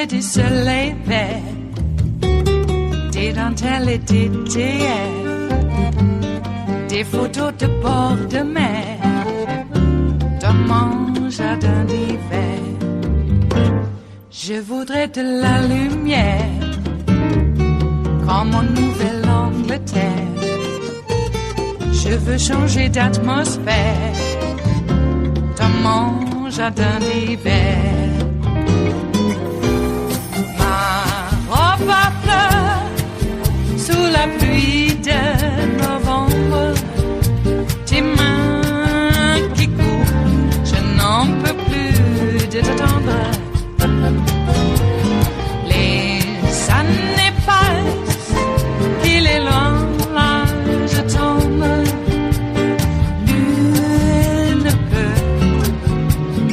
lumière du soleil vert, des dentelles et des théières, des photos de bord de mer, dans mon jardin d'hiver. Je voudrais de la lumière, comme en Nouvelle-Angleterre. Je veux changer d'atmosphère, dans mon jardin d'hiver. Ma fleur sous la pluie de novembre, tes mains qui courent, je n'en peux plus de t'attendre. Les années passent, il est loin, là je tombe. Nul ne peut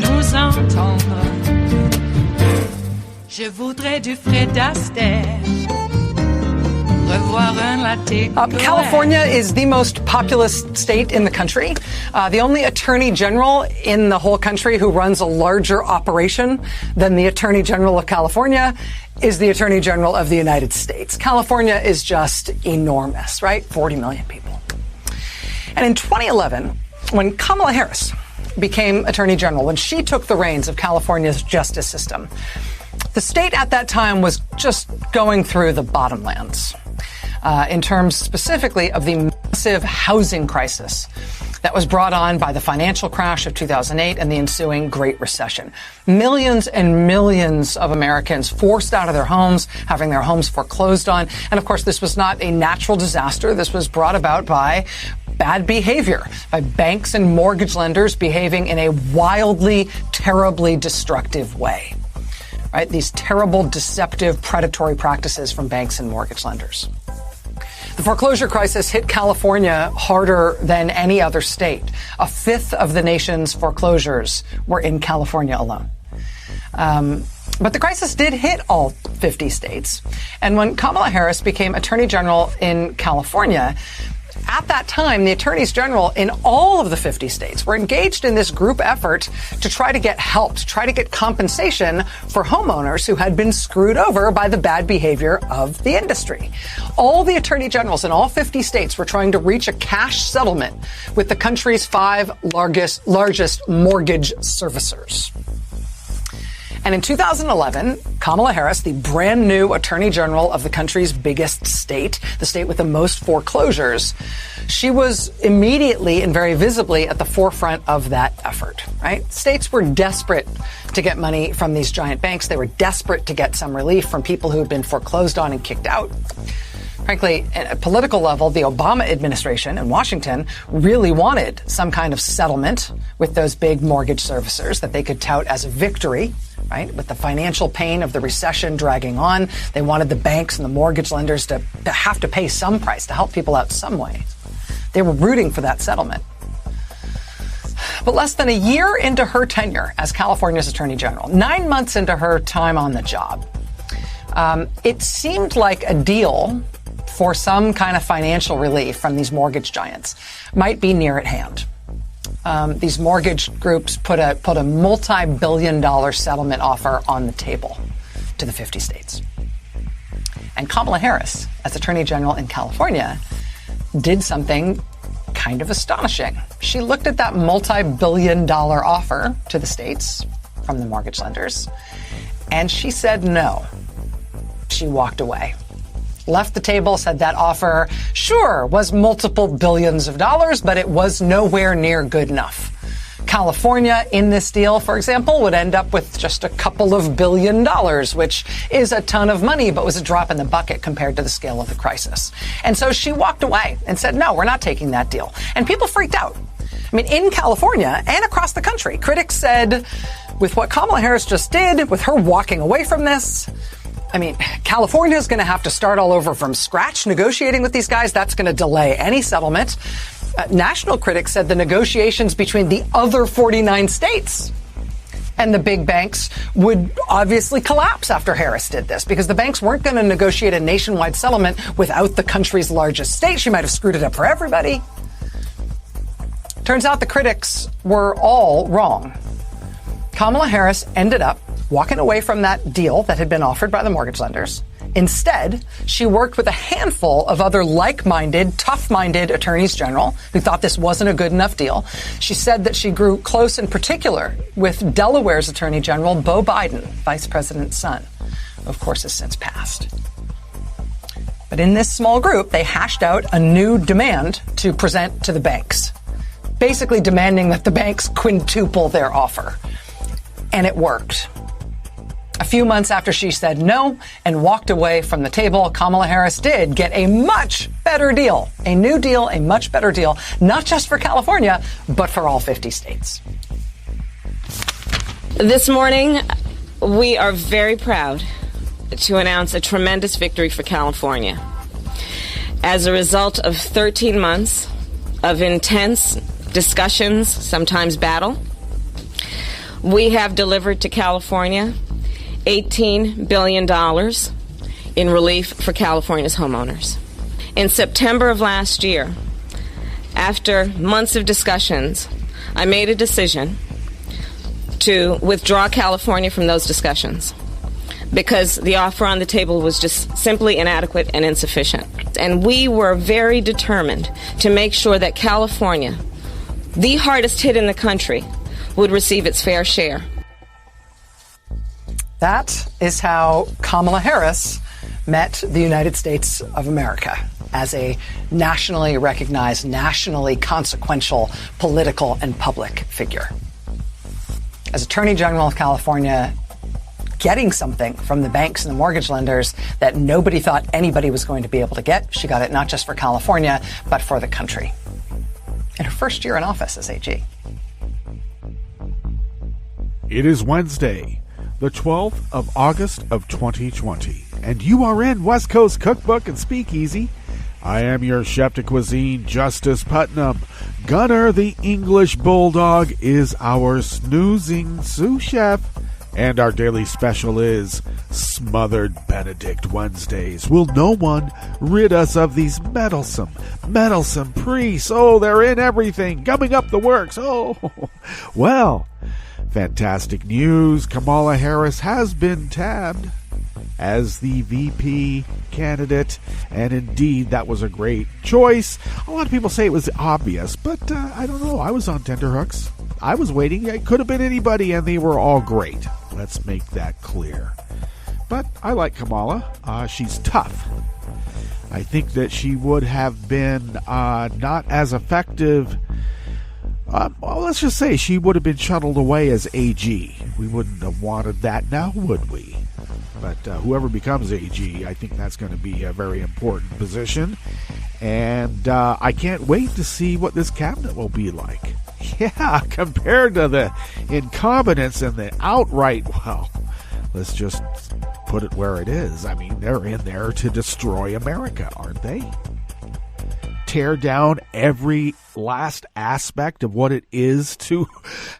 nous entendre. Je voudrais du Fred Astaire. California is the most populous state in the country. The only attorney general in the whole country who runs a larger operation than the attorney general of California is the attorney general of the United States. California is just enormous, right? 40 million people. And in 2011, when Kamala Harris became attorney general, when she took the reins of California's justice system, the state at that time was just going through the bottomlands. In terms specifically of the massive housing crisis that was brought on by the financial crash of 2008 and the ensuing Great Recession. Millions and millions of Americans forced out of their homes, having their homes foreclosed on. And of course, this was not a natural disaster. This was brought about by bad behavior, by banks and mortgage lenders behaving in a wildly, terribly destructive way. Right? These terrible, deceptive, predatory practices from banks and mortgage lenders. The foreclosure crisis hit California harder than any other state. A fifth of the nation's foreclosures were in California alone. But the crisis did hit all 50 states. And when Kamala Harris became Attorney General in California, at that time, the attorneys general in all of the 50 states were engaged in this group effort to try to get help, to try to get compensation for homeowners who had been screwed over by the bad behavior of the industry. All the attorney generals in all 50 states were trying to reach a cash settlement with the country's 5 largest mortgage servicers. And in 2011, Kamala Harris, the brand new attorney general of the country's biggest state, the state with the most foreclosures, she was immediately and very visibly at the forefront of that effort, right? States were desperate to get money from these giant banks. They were desperate to get some relief from people who had been foreclosed on and kicked out. Frankly, at a political level, the Obama administration in Washington really wanted some kind of settlement with those big mortgage servicers that they could tout as a victory, right? With the financial pain of the recession dragging on, they wanted the banks and the mortgage lenders to have to pay some price to help people out some way. They were rooting for that settlement. But less than a year into her tenure as California's Attorney General, 9 months into her time on the job, it seemed like a deal for some kind of financial relief from these mortgage giants might be near at hand. These mortgage groups put a multi-billion-dollar settlement offer on the table to the 50 states. And Kamala Harris, as Attorney General in California, did something kind of astonishing. She looked at that multi-billion-dollar offer to the states from the mortgage lenders, and she said no. She walked away. Left the table, said that offer, sure, was multiple billions of dollars, but it was nowhere near good enough. California, in this deal, for example, would end up with just a couple of $1 billion, which is a ton of money, but was a drop in the bucket compared to the scale of the crisis. And so she walked away and said, no, we're not taking that deal. And people freaked out. I mean, in California and across the country, critics said, with what Kamala Harris just did, with her walking away from this, I mean, California is going to have to start all over from scratch negotiating with these guys. That's going to delay any settlement. National critics said the negotiations between the other 49 states and the big banks would obviously collapse after Harris did this, because the banks weren't going to negotiate a nationwide settlement without the country's largest state. She might have screwed it up for everybody. Turns out the critics were all wrong. Kamala Harris ended up walking away from that deal that had been offered by the mortgage lenders. Instead, she worked with a handful of other like-minded, tough-minded attorneys general who thought this wasn't a good enough deal. She said that she grew close in particular with Delaware's Attorney General, Beau Biden, Vice President's son, who of course has since passed. But in this small group, they hashed out a new demand to present to the banks, basically demanding that the banks quintuple their offer. And it worked. A few months after she said no and walked away from the table, Kamala Harris did get a much better deal, a new deal, a much better deal, not just for California, but for all 50 states. This morning, we are very proud to announce a tremendous victory for California. As a result of 13 months of intense discussions, sometimes battle, we have delivered to California $18 billion in relief for California's homeowners. In September of last year, after months of discussions, I made a decision to withdraw California from those discussions because the offer on the table was just simply inadequate and insufficient. And we were very determined to make sure that California, the hardest hit in the country, would receive its fair share. That is how Kamala Harris met the United States of America as a nationally recognized, nationally consequential political and public figure. As Attorney General of California, getting something from the banks and the mortgage lenders that nobody thought anybody was going to be able to get. She got it not just for California, but for the country. In her first year in office as AG. It is Wednesday, the 12th of August of 2020, and you are in West Coast Cookbook and Speakeasy. I am your chef de cuisine, Justice Putnam. Gunner, the English bulldog, is our snoozing sous chef, and our daily special is Smothered Benedict Wednesdays. Will no one rid us of these meddlesome priests? Oh, they're in everything, gumming up the works. Oh, well, fantastic news. Kamala Harris has been tabbed as the VP candidate, and indeed that was a great choice. A lot of people say it was obvious, but I don't know. I was on tenterhooks. I was waiting. It could have been anybody, and they were all great. Let's make that clear. But I like Kamala. She's tough. I think that she would have been not as effective. Well, let's just say she would have been shuttled away as AG. We wouldn't have wanted that now, would we? But whoever becomes AG, I think that's going to be a very important position. And I can't wait to see what this cabinet will be like. Yeah, compared to the incompetence and the outright, well, let's just put it where it is. I mean, they're in there to destroy America, aren't they? Tear down every last aspect of what it is to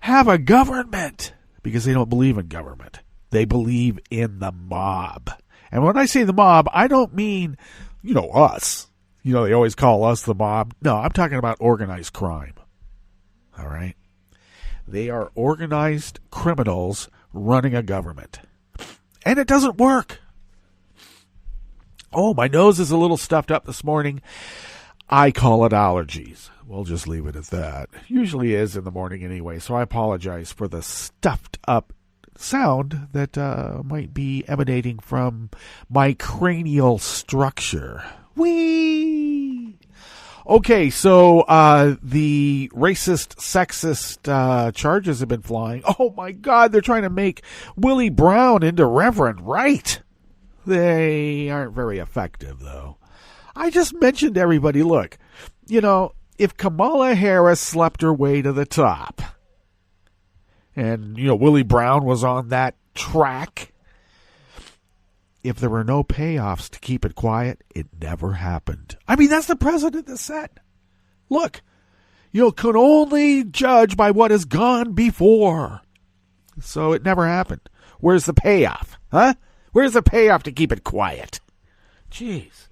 have a government, because they don't believe in government. They believe in the mob. And when I say the mob, I don't mean, us. They always call us the mob. No, I'm talking about organized crime. All right? They are organized criminals running a government. And it doesn't work. Oh, my nose is a little stuffed up this morning. I call it allergies. We'll just leave it at that. Usually is in the morning anyway, so I apologize for the stuffed up sound that might be emanating from my cranial structure. Whee! Okay, so the racist, sexist charges have been flying. Oh my God, they're trying to make Willie Brown into Reverend Wright. They aren't very effective, though. I just mentioned to everybody, look, if Kamala Harris slept her way to the top, and, Willie Brown was on that track, if there were no payoffs to keep it quiet, it never happened. I mean, that's the president that said, look, you can only judge by what has gone before. So it never happened. Where's the payoff? Huh? Where's the payoff to keep it quiet? Jeez.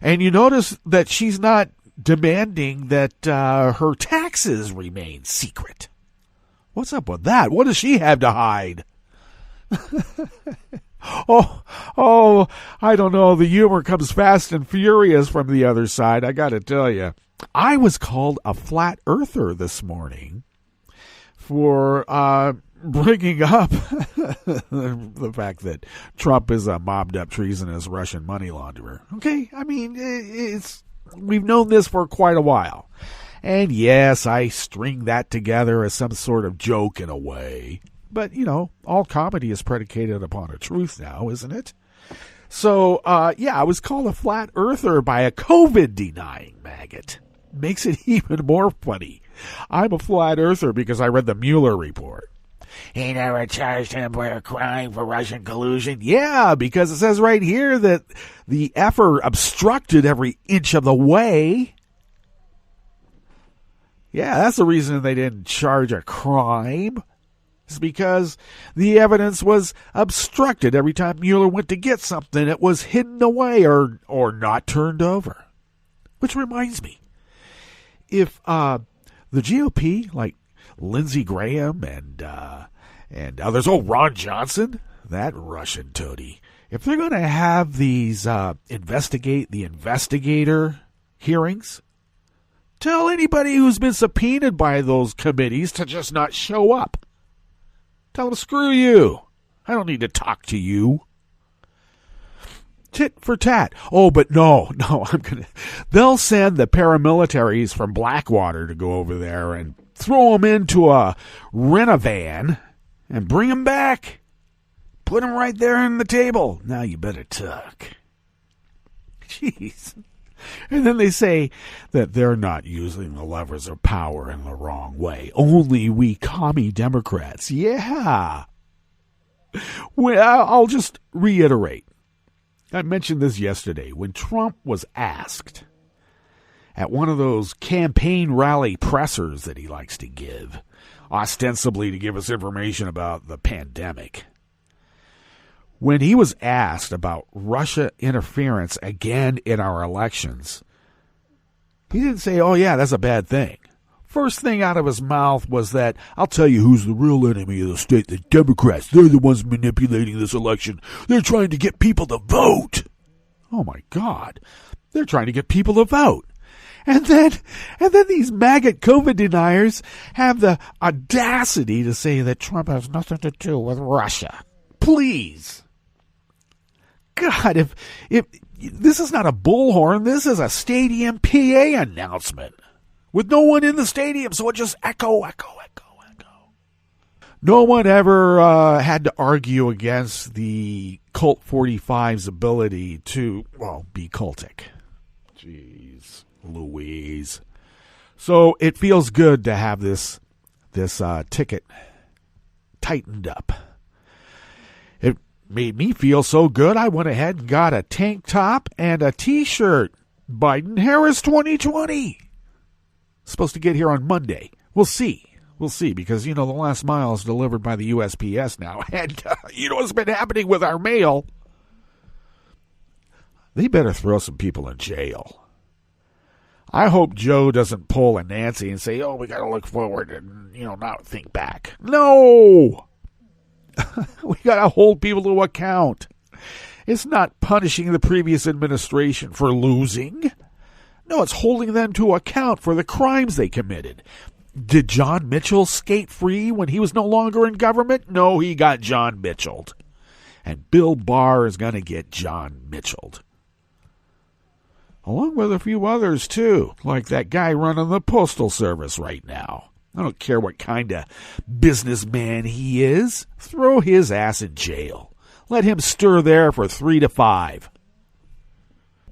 And you notice that she's not demanding that her taxes remain secret. What's up with that? What does she have to hide? Oh, I don't know. The humor comes fast and furious from the other side, I got to tell you. I was called a flat earther this morning for bringing up the fact that Trump is a mobbed-up treasonous Russian money launderer. Okay, I mean, we've known this for quite a while. And yes, I string that together as some sort of joke in a way. But, all comedy is predicated upon a truth now, isn't it? So, I was called a flat earther by a COVID-denying maggot. Makes it even more funny. I'm a flat earther because I read the Mueller report. He never charged him for a crime for Russian collusion. Yeah, because it says right here that the effer obstructed every inch of the way. Yeah, that's the reason they didn't charge a crime. It's because the evidence was obstructed every time Mueller went to get something. It was hidden away or not turned over. Which reminds me, if the GOP, like Lindsey Graham and others, Ron Johnson, that Russian toady, if they're going to have these investigate the investigator hearings, tell anybody who's been subpoenaed by those committees to just not show up. Tell them, screw you. I don't need to talk to you. Tit for tat. Oh, but no, they'll send the paramilitaries from Blackwater to go over there and throw them into a rent-a-van and bring them back. Put them right there on the table. Now you better tuck. Jeez. And then they say that they're not using the levers of power in the wrong way. Only we commie Democrats. Yeah. Well, I'll just reiterate. I mentioned this yesterday when Trump was asked at one of those campaign rally pressers that he likes to give, ostensibly to give us information about the pandemic. When he was asked about Russia interference again in our elections, he didn't say, oh, yeah, that's a bad thing. First thing out of his mouth was that, I'll tell you who's the real enemy of the state, the Democrats. They're the ones manipulating this election. They're trying to get people to vote. Oh, my God. They're trying to get people to vote. And then these maggot COVID deniers have the audacity to say that Trump has nothing to do with Russia. Please. God, if this is not a bullhorn, this is a stadium PA announcement with no one in the stadium, so it just echo. No one ever had to argue against the Colt 45's ability to, be cultic. Jeez Louise. So it feels good to have this ticket tightened up. It made me feel so good, I went ahead and got a tank top and a T-shirt. Biden-Harris 2020. Supposed to get here on Monday. We'll see, because, the last mile is delivered by the USPS now. And you know what's been happening with our mail? They better throw some people in jail. I hope Joe doesn't pull a Nancy and say, we got to look forward and, not think back. No! We got to hold people to account. It's not punishing the previous administration for losing. No, it's holding them to account for the crimes they committed. Did John Mitchell skate free when he was no longer in government? No, he got John Mitchelled. And Bill Barr is going to get John Mitchelled. Along with a few others, too, like that guy running the Postal Service right now. I don't care what kind of businessman he is. Throw his ass in jail. Let him stir there for 3 to 5.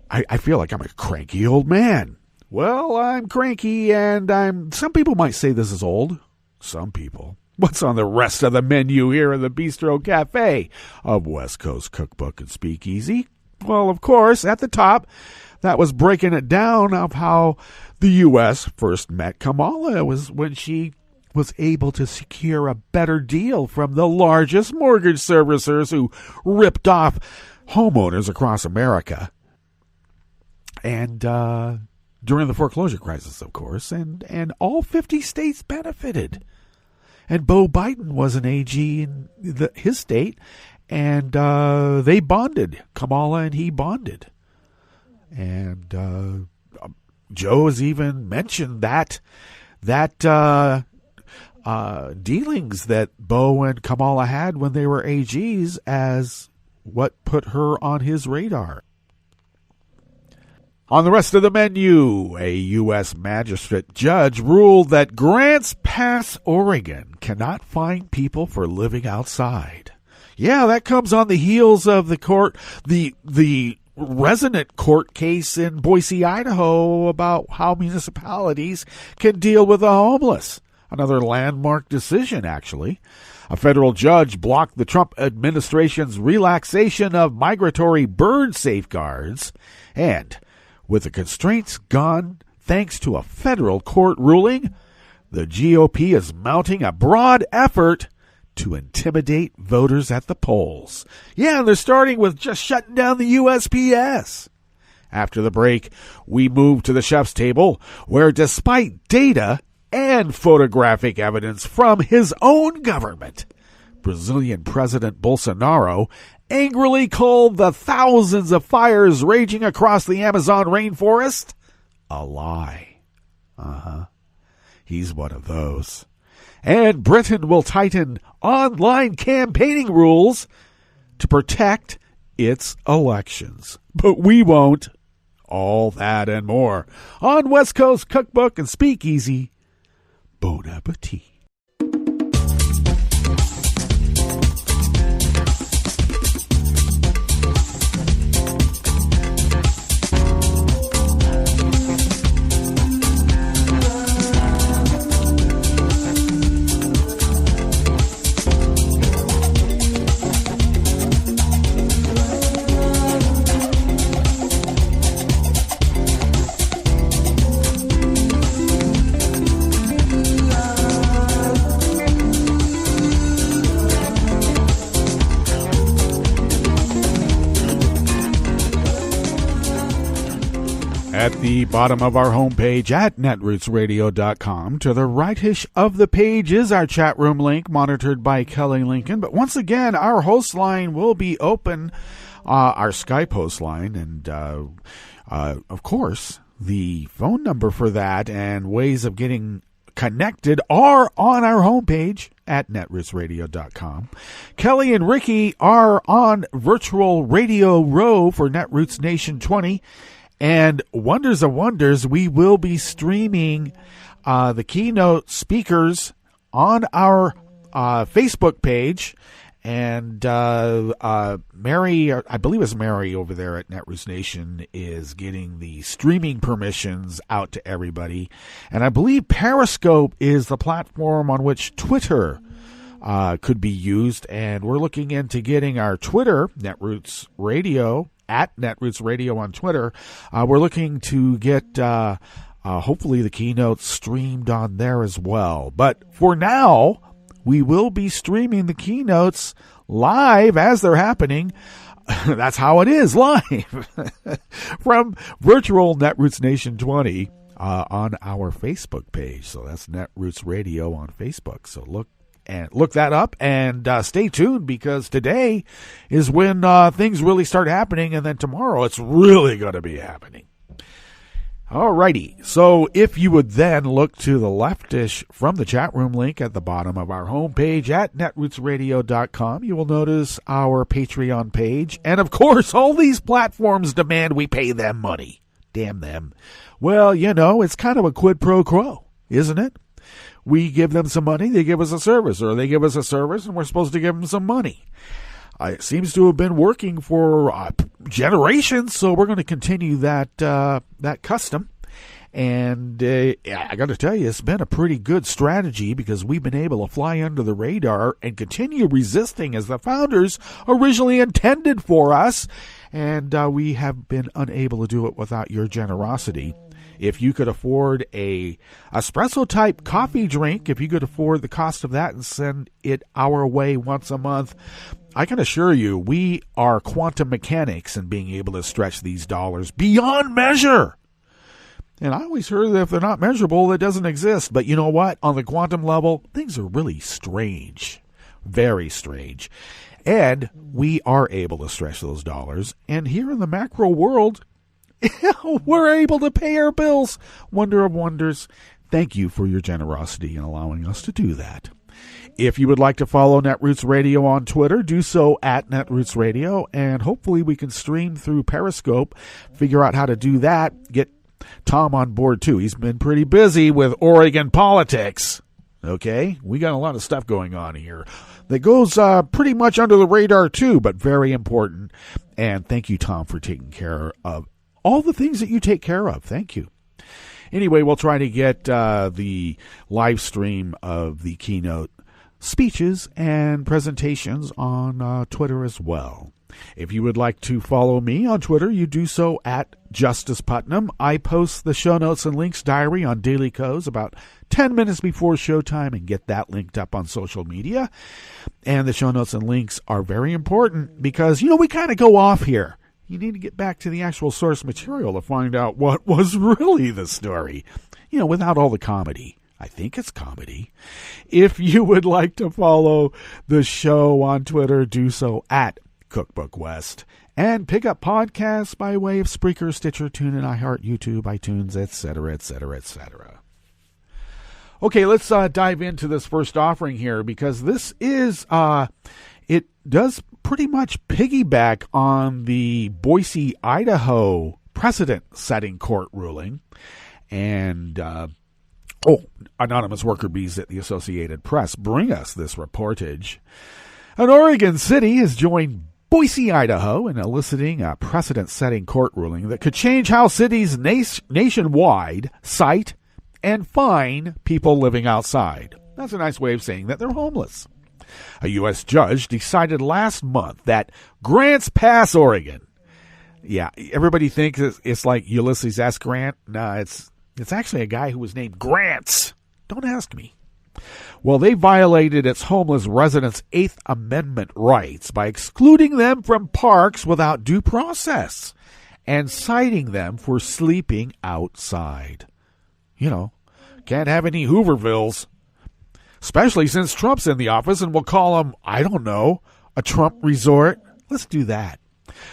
I feel like I'm a cranky old man. Well, I'm cranky, and some people might say this is old. Some people. What's on the rest of the menu here in the Bistro Cafe of West Coast Cookbook and Speakeasy? Well, of course, at the top, that was breaking it down of how the U.S. first met Kamala. It was when she was able to secure a better deal from the largest mortgage servicers who ripped off homeowners across America. And during the foreclosure crisis, of course, and all 50 states benefited. and Beau Biden was an AG in his state, and they bonded. Kamala and he bonded. And Joe has even mentioned that dealings that Beau and Kamala had when they were AGs as what put her on his radar. On the rest of the menu, a U.S. magistrate judge ruled that Grants Pass, Oregon cannot fine people for living outside. Yeah, that comes on the heels of the resonant court case in Boise, Idaho about how municipalities can deal with the homeless. Another landmark decision, actually. A federal judge blocked the Trump administration's relaxation of migratory bird safeguards, and with the constraints gone thanks to a federal court ruling, the GOP is mounting a broad effort to intimidate voters at the polls. Yeah, they're starting with just shutting down the USPS. After the break, we move to the chef's table, where despite data and photographic evidence from his own government, Brazilian President Bolsonaro angrily called the thousands of fires raging across the Amazon rainforest a lie. He's one of those. And Britain will tighten online campaigning rules to protect its elections. But we won't. All that and more on West Coast Cookbook and Speakeasy. Bon appetit. At the bottom of our homepage at netrootsradio.com, to the rightish of the page is our chat room link, monitored by Kelly Lincoln. But once again, our host line will be open, our Skype host line, and of course, the phone number for that and ways of getting connected are on our homepage at netrootsradio.com. Kelly and Ricky are on Virtual Radio Row for Netroots Nation 20. And wonders of wonders, we will be streaming the keynote speakers on our Facebook page. And Mary, I believe it's Mary over there at Netroots Nation, is getting the streaming permissions out to everybody. And I believe Periscope is the platform on which Twitter could be used. And we're looking into getting our Twitter, Netroots Radio, at Netroots Radio on Twitter. We're looking to get hopefully the keynote streamed on there as well. But for now, we will be streaming the keynotes live as they're happening. That's how it is, live from Virtual Netroots Nation 20 on our Facebook page. So that's Netroots Radio on Facebook. So look that up and stay tuned, because today is when things really start happening, and then tomorrow it's really going to be happening. Alrighty, so if you would then look to the leftish from the chat room link at the bottom of our homepage at netrootsradio.com, you will notice our Patreon page. And of course, all these platforms demand we pay them money. Damn them. Well, it's kind of a quid pro quo, isn't it? We give them some money, they give us a service, or they give us a service and we're supposed to give them some money. It seems to have been working for generations, so we're going to continue that custom. And I got to tell you, it's been a pretty good strategy, because we've been able to fly under the radar and continue resisting as the founders originally intended for us. And we have been unable to do it without your generosity. If you could afford a espresso-type coffee drink, if you could afford the cost of that and send it our way once a month, I can assure you we are quantum mechanics in being able to stretch these dollars beyond measure. And I always heard that if they're not measurable, it doesn't exist. But you know what? On the quantum level, things are really strange. Very strange. And we are able to stretch those dollars. And here in the macro world, we're able to pay our bills. Wonder of wonders. Thank you for your generosity in allowing us to do that. If you would like to follow Netroots Radio on Twitter, do so at Netroots Radio. And hopefully we can stream through Periscope, figure out how to do that, get Tom on board too. He's been pretty busy with Oregon politics. Okay, we got a lot of stuff going on here that goes pretty much under the radar too, but very important. And thank you, Tom, for taking care of all the things that you take care of. Thank you. Anyway, we'll try to get the live stream of the keynote speeches and presentations on Twitter as well. If you would like to follow me on Twitter, you do so at Justice Putnam. I post the show notes and links diary on Daily Co's about 10 minutes before showtime and get that linked up on social media. And the show notes and links are very important because, we kind of go off here. You need to get back to the actual source material to find out what was really the story, without all the comedy. I think it's comedy. If you would like to follow the show on Twitter, do so at Cookbook West, and pick up podcasts by way of Spreaker, Stitcher, TuneIn, iHeart, YouTube, iTunes, etc., etc., etc. Okay, let's dive into this first offering here because this is, it does pretty much piggyback on the Boise, Idaho precedent-setting court ruling. And, anonymous worker bees at the Associated Press bring us this reportage. An Oregon city has joined Boise, Idaho, in eliciting a precedent-setting court ruling that could change how cities nationwide cite and fine people living outside. That's a nice way of saying that they're homeless. A U.S. judge decided last month that Grants Pass, Oregon. Yeah, everybody thinks it's like Ulysses S. Grant. No, it's actually a guy who was named Grants. Don't ask me. Well, they violated its homeless residents' Eighth Amendment rights by excluding them from parks without due process and citing them for sleeping outside. Can't have any Hoovervilles, especially since Trump's in the office and we'll call him, a Trump resort. Let's do that.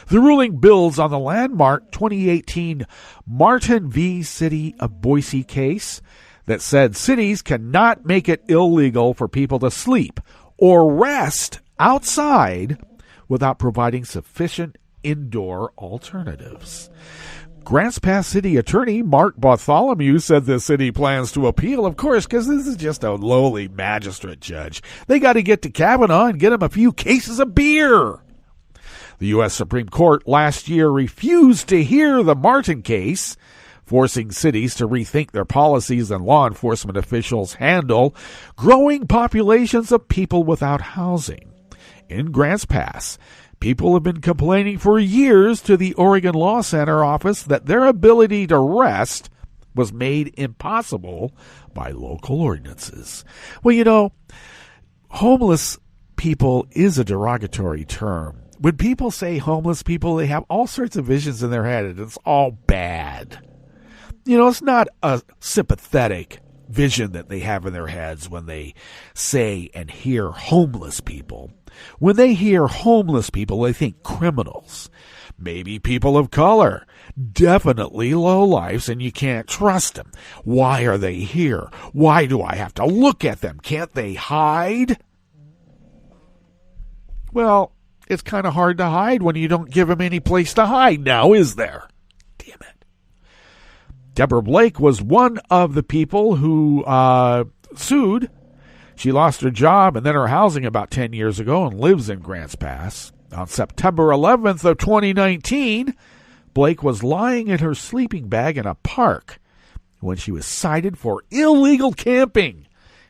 The ruling builds on the landmark 2018 Martin v. City of Boise case that said cities cannot make it illegal for people to sleep or rest outside without providing sufficient indoor alternatives. Grants Pass City Attorney Mark Bartholomew said the city plans to appeal, of course, because this is just a lowly magistrate judge. They got to get to Kavanaugh and get him a few cases of beer. The U.S. Supreme Court last year refused to hear the Martin case, forcing cities to rethink their policies and law enforcement officials handle growing populations of people without housing. In Grants Pass, people have been complaining for years to the Oregon Law Center office that their ability to rest was made impossible by local ordinances. Well, homeless people is a derogatory term. When people say homeless people, they have all sorts of visions in their head, and it's all bad. It's not a sympathetic vision that they have in their heads when they say and hear homeless people. When they hear homeless people, they think criminals, maybe people of color, definitely lowlifes, and you can't trust them. Why are they here? Why do I have to look at them? Can't they hide? Well, it's kind of hard to hide when you don't give them any place to hide now, is there? Damn it. Deborah Blake was one of the people who sued. She lost her job and then her housing about 10 years ago and lives in Grants Pass. On September 11th of 2019, Blake was lying in her sleeping bag in a park when she was cited for illegal camping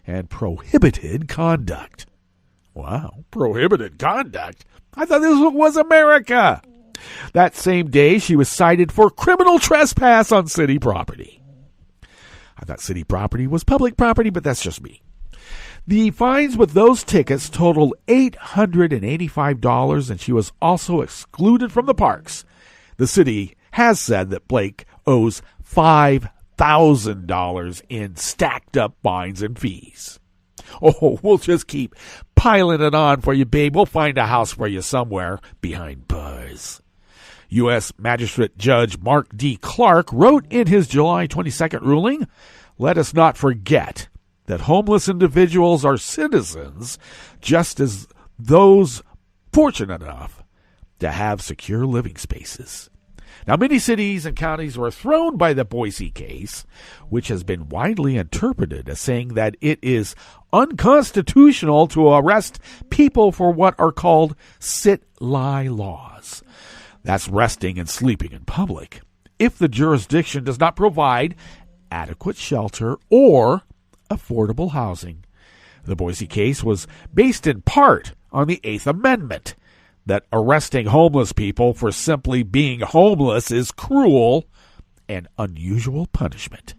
and prohibited conduct. Wow, prohibited conduct? I thought this was America. That same day, she was cited for criminal trespass on city property. I thought city property was public property, but that's just me. The fines with those tickets totaled $885, and she was also excluded from the parks. The city has said that Blake owes $5 $100,000 in stacked up fines and fees. Oh, we'll just keep piling it on for you, babe. We'll find a house for you somewhere behind bars. U.S. Magistrate Judge Mark D. Clark wrote in his July 22nd ruling, "Let us not forget that homeless individuals are citizens just as those fortunate enough to have secure living spaces." Now, many cities and counties were thrown by the Boise case, which has been widely interpreted as saying that it is unconstitutional to arrest people for what are called sit-lie laws. That's resting and sleeping in public, if the jurisdiction does not provide adequate shelter or affordable housing. The Boise case was based in part on the Eighth Amendment, that arresting homeless people for simply being homeless is cruel and unusual punishment.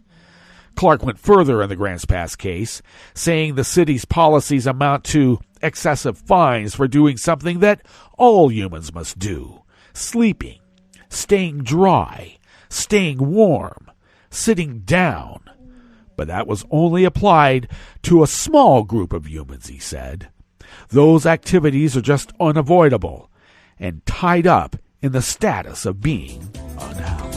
Clark went further in the Grants Pass case, saying the city's policies amount to excessive fines for doing something that all humans must do: sleeping, staying dry, staying warm, sitting down. But that was only applied to a small group of humans, he said. Those activities are just unavoidable and tied up in the status of being unhoused.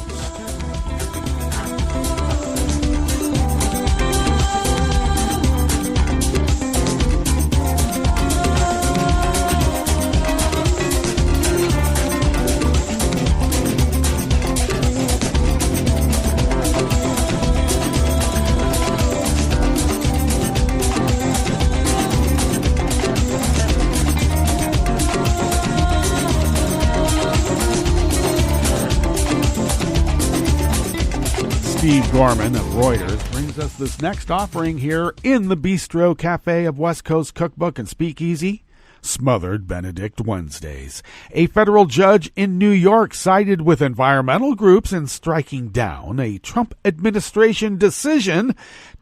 Steve Gorman of Reuters brings us this next offering here in the Bistro Cafe of West Coast Cookbook and Speakeasy, Smothered Benedict Wednesdays. A federal judge in New York sided with environmental groups in striking down a Trump administration decision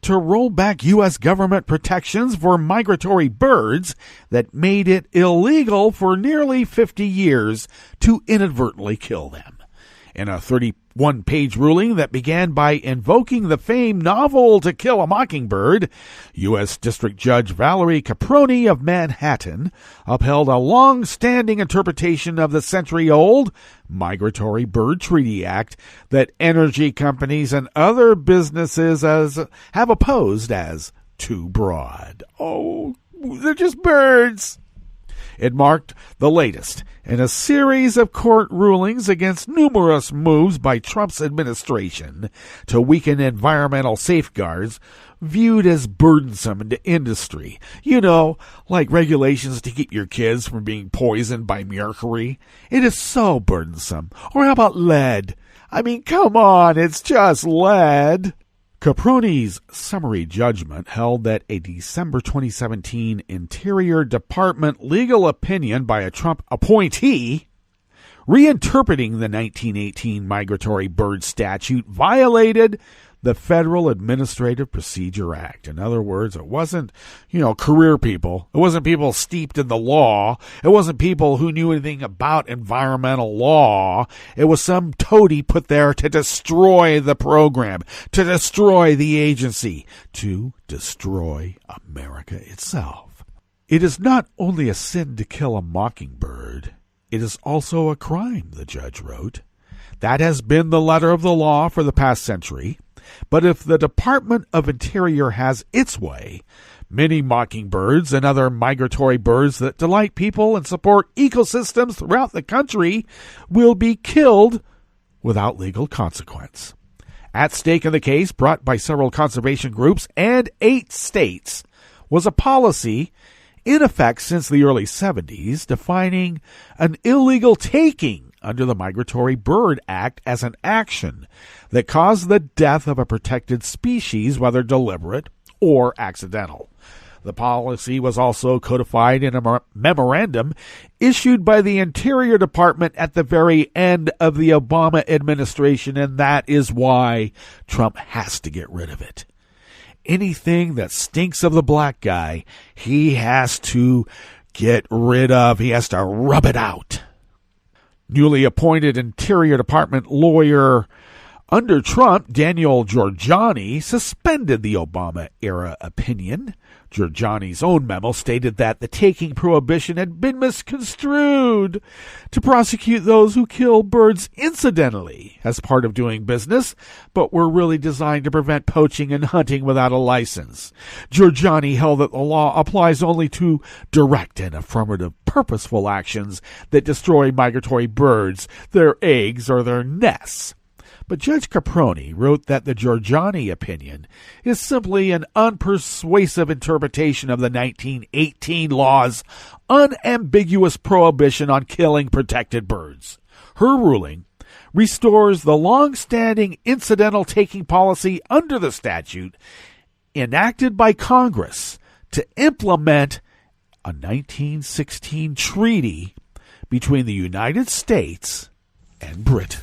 to roll back U.S. government protections for migratory birds that made it illegal for nearly 50 years to inadvertently kill them. In a 31-page ruling that began by invoking the famed novel To Kill a Mockingbird, U.S. District Judge Valerie Caproni of Manhattan upheld a long-standing interpretation of the century-old Migratory Bird Treaty Act that energy companies and other businesses have opposed as too broad. Oh, they're just birds. It marked the latest in a series of court rulings against numerous moves by Trump's administration to weaken environmental safeguards viewed as burdensome to industry. You know, like regulations to keep your kids from being poisoned by mercury. It is so burdensome. Or how about lead? I mean, come on, it's just lead. Caproni's summary judgment held that a December 2017 Interior Department legal opinion by a Trump appointee reinterpreting the 1918 Migratory Bird Statute violated the Federal Administrative Procedure Act. In other words, it wasn't, career people. It wasn't people steeped in the law. It wasn't people who knew anything about environmental law. It was some toady put there to destroy the program, to destroy the agency, to destroy America itself. It is not only a sin to kill a mockingbird, it is also a crime, the judge wrote. That has been the letter of the law for the past century. But if the Department of Interior has its way, many mockingbirds and other migratory birds that delight people and support ecosystems throughout the country will be killed without legal consequence. At stake in the case, brought by several conservation groups and 8 states, was a policy in effect since the early 70s defining an illegal taking under the Migratory Bird Act as an action that caused the death of a protected species, whether deliberate or accidental. The policy was also codified in a memorandum issued by the Interior Department at the very end of the Obama administration, and that is why Trump has to get rid of it. Anything that stinks of the black guy, he has to get rid of. He has to rub it out. Newly appointed Interior Department lawyer Under Trump, Daniel Giorgiani suspended the Obama-era opinion. Giorgiani's own memo stated that the taking prohibition had been misconstrued to prosecute those who kill birds incidentally as part of doing business, but were really designed to prevent poaching and hunting without a license. Giorgiani held that the law applies only to direct and affirmative purposeful actions that destroy migratory birds, their eggs, or their nests. But Judge Caproni wrote that the Giorgiani opinion is simply an unpersuasive interpretation of the 1918 law's unambiguous prohibition on killing protected birds. Her ruling restores the long-standing incidental taking policy under the statute enacted by Congress to implement a 1916 treaty between the United States and Britain.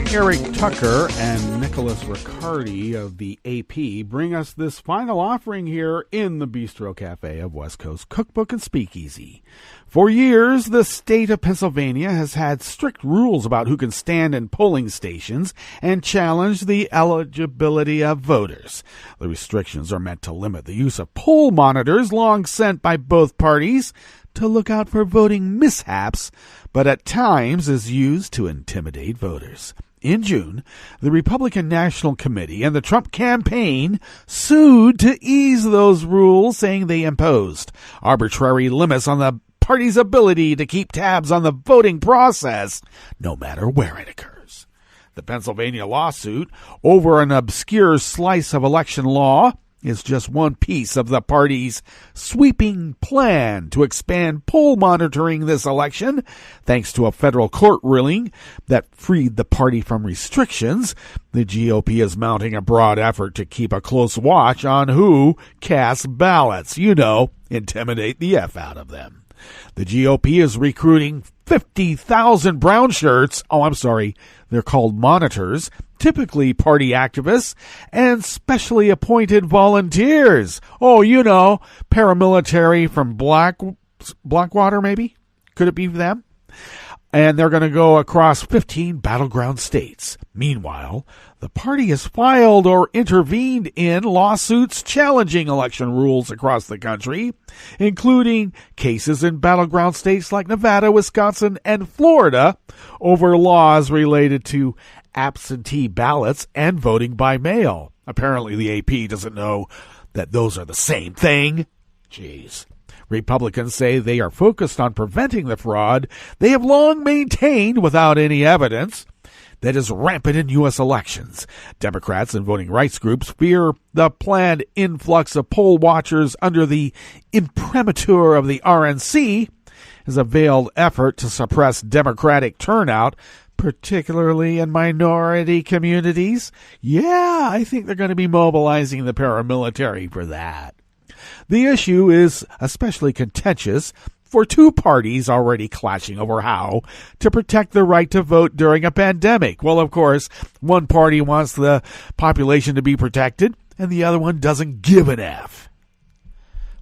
Eric Tucker and Nicholas Riccardi of the AP bring us this final offering here in the Bistro Cafe of West Coast Cookbook and Speakeasy. For years, the state of Pennsylvania has had strict rules about who can stand in polling stations and challenge the eligibility of voters. The restrictions are meant to limit the use of poll monitors long sent by both parties to look out for voting mishaps, but at times is used to intimidate voters. In June, the Republican National Committee and the Trump campaign sued to ease those rules, saying they imposed arbitrary limits on the party's ability to keep tabs on the voting process, no matter where it occurs. The Pennsylvania lawsuit over an obscure slice of election law is just one piece of the party's sweeping plan to expand poll monitoring this election, thanks to a federal court ruling that freed the party from restrictions. The GOP is mounting a broad effort to keep a close watch on who casts ballots. Intimidate the F out of them. The GOP is recruiting 50,000 brown shirts. They're called monitors, typically party activists, and specially appointed volunteers. Paramilitary from Blackwater, maybe? Could it be them? And they're going to go across 15 battleground states. Meanwhile, the party has filed or intervened in lawsuits challenging election rules across the country, including cases in battleground states like Nevada, Wisconsin, and Florida over laws related to absentee ballots and voting by mail. Apparently, the AP doesn't know that those are the same thing. Jeez. Republicans say they are focused on preventing the fraud they have long maintained without any evidence that is rampant in U.S. elections. Democrats and voting rights groups fear the planned influx of poll watchers under the imprimatur of the RNC is a veiled effort to suppress Democratic turnout, particularly in minority communities. Yeah, I think they're going to be mobilizing the paramilitary for that. The issue is especially contentious for two parties already clashing over how to protect the right to vote during a pandemic. Well, of course, one party wants the population to be protected, and the other one doesn't give an F.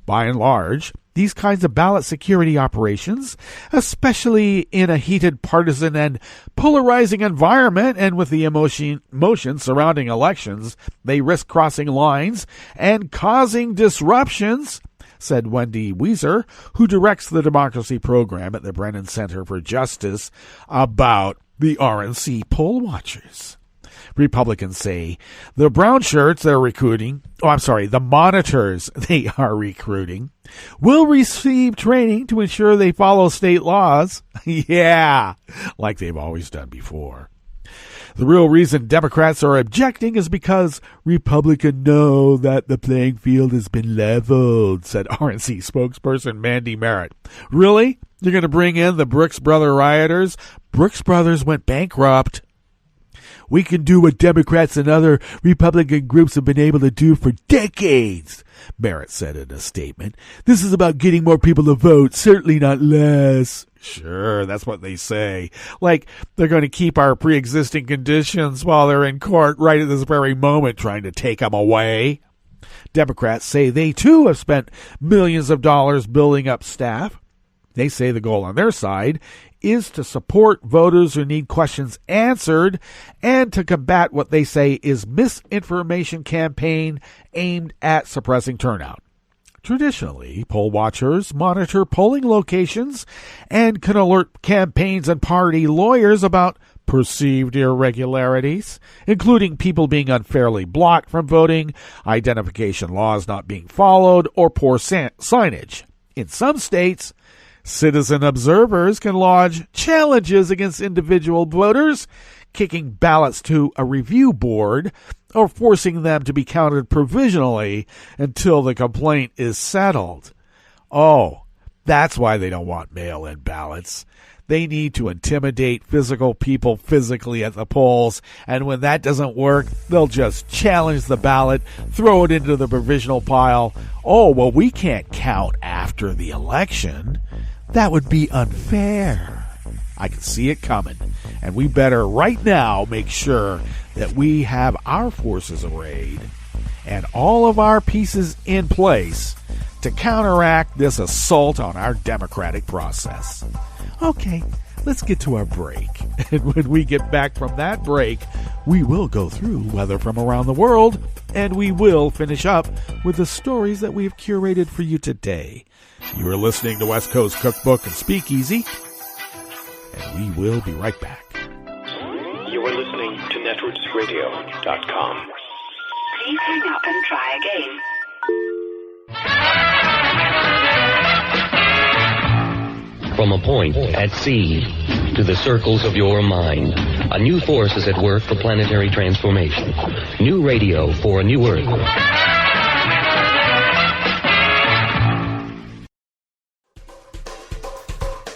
By and large, these kinds of ballot security operations, especially in a heated partisan and polarizing environment and with the emotion surrounding elections, they risk crossing lines and causing disruptions, said Wendy Weiser, who directs the democracy program at the Brennan Center for Justice, about the RNC poll watchers. Republicans say the brown shirts they're recruiting, the monitors they are recruiting, will receive training to ensure they follow state laws. Yeah, like they've always done before. The real reason Democrats are objecting is because Republicans know that the playing field has been leveled, said RNC spokesperson Mandy Merritt. Really? You're going to bring in the Brooks Brother rioters? Brooks Brothers went bankrupt. We can do what Democrats and other Republican groups have been able to do for decades, Merritt said in a statement. This is about getting more people to vote, certainly not less. Sure, that's what they say. Like they're going to keep our pre-existing conditions while they're in court right at this very moment trying to take them away. Democrats say they too have spent millions of dollars building up staff. They say the goal on their side is to support voters who need questions answered and to combat what they say is misinformation campaign aimed at suppressing turnout. Traditionally, poll watchers monitor polling locations and can alert campaigns and party lawyers about perceived irregularities, including people being unfairly blocked from voting, identification laws not being followed, or poor signage. In some states, citizen observers can lodge challenges against individual voters, kicking ballots to a review board or forcing them to be counted provisionally until the complaint is settled. Oh, that's why they don't want mail-in ballots. They need to intimidate physical people physically at the polls, and when that doesn't work, they'll just challenge the ballot, throw it into the provisional pile. Oh, well, we can't count after the election. That would be unfair. I can see it coming, and we better right now make sure that we have our forces arrayed and all of our pieces in place to counteract this assault on our democratic process. Okay, let's get to our break. And when we get back from that break, we will go through weather from around the world, and we will finish up with the stories that we have curated for you today. You are listening to West Coast Cookbook and Speakeasy, and we will be right back. You are listening to netrootsradio.com. Please hang up and try again. From a point at sea to the circles of your mind, a new force is at work for planetary transformation. New radio for a new Earth.